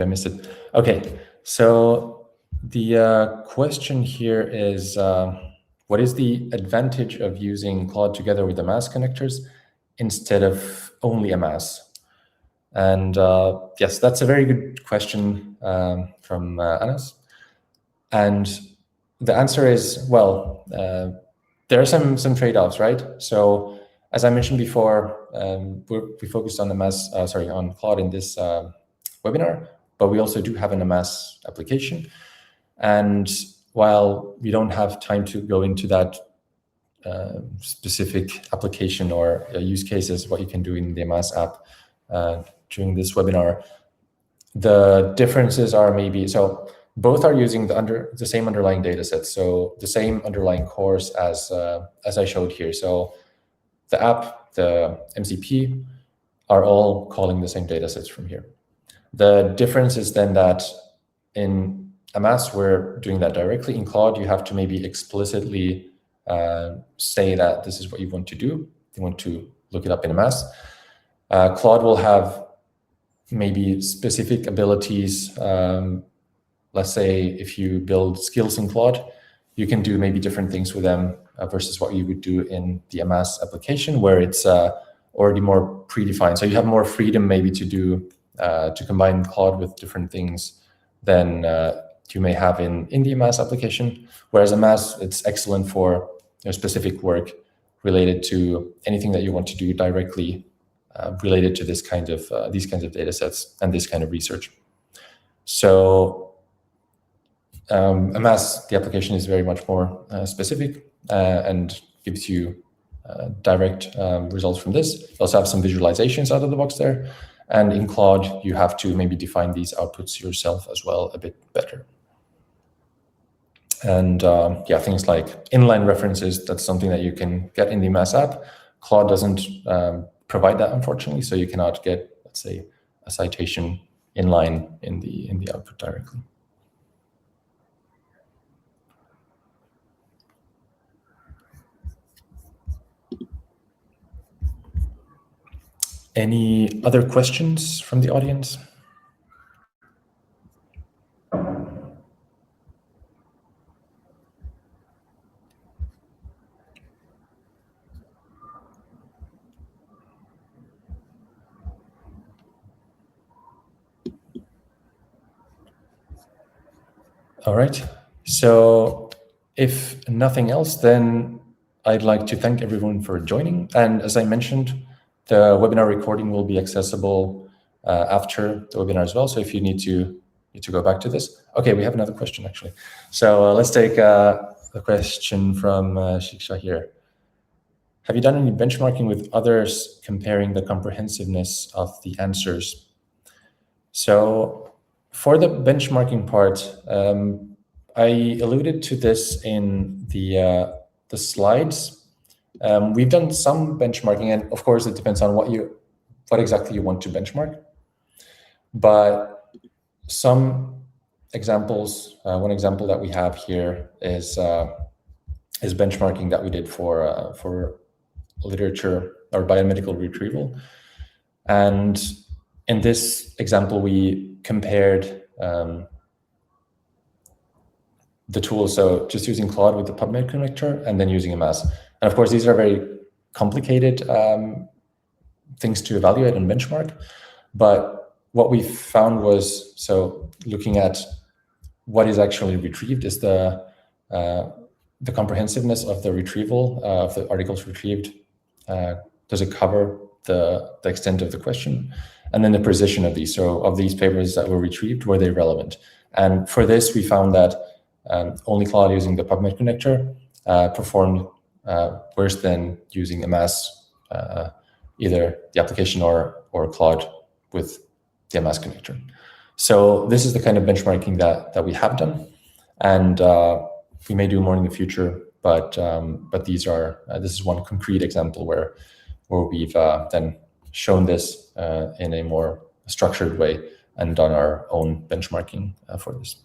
I missed it. Okay, so the question here is, what is the advantage of using Claude together with Amass connectors instead of only Amass? And yes, that's a very good question from Anas. And the answer is, well, there are some trade-offs, right? So as I mentioned before, we focused on Amass, on Claude in this webinar, but we also do have an Amass application. And while we don't have time to go into that specific application or use cases, what you can do in the Amass app during this webinar, the differences are maybe, so both are using the same underlying data set, so the same underlying cores as I showed here. So the app, the MCP, are all calling the same data sets from here. The difference is then that in Amass, we're doing that directly. In Claude, you have to maybe explicitly say that this is what you want to do. You want to look it up in Amass. Claude will have maybe specific abilities. Let's say if you build skills in Claude, you can do maybe different things with them versus what you would do in the Amass application, where it's already more predefined. So you have more freedom maybe to do to combine Claude with different things than you may have in the Amass application. Whereas Amass, it's excellent for specific work related to anything that you want to do directly related to this kind of these kinds of data sets and this kind of research. So Amass, the application is very much more specific and gives you direct results from this. You also have some visualizations out of the box there. And in Claude, you have to maybe define these outputs yourself as well a bit better. And yeah, things like inline references, that's something that you can get in the Amass app. Claude doesn't provide that, unfortunately, so you cannot get, let's say, a citation inline in the output directly. Any other questions from the audience? All right. So if nothing else, then I'd like to thank everyone for joining. And as I mentioned, the webinar recording will be accessible after the webinar as well. So if you need to go back to this. Okay, we have another question actually. So let's take a question from Shiksha here. Have you done any benchmarking with others comparing the comprehensiveness of the answers? So for the benchmarking part, I alluded to this in the slides. We've done some benchmarking, and of course it depends on what exactly you want to benchmark. But some examples, one example that we have here is benchmarking that we did for literature or biomedical retrieval. And in this example, we compared the tools, so just using Claude with the PubMed connector and then using Amass. And of course, these are very complicated things to evaluate and benchmark. But what we found was, so looking at what is actually retrieved is the comprehensiveness of the retrieval of the articles retrieved. Does it cover the extent of the question? And then the precision of these. So of these papers that were retrieved, were they relevant? And for this, we found that only Claude using the PubMed connector performed worse than using Amass, either the application or Claude with the Amass connector. So this is the kind of benchmarking that we have done, and we may do more in the future. But these are this is one concrete example where we've then shown this in a more structured way and done our own benchmarking for this.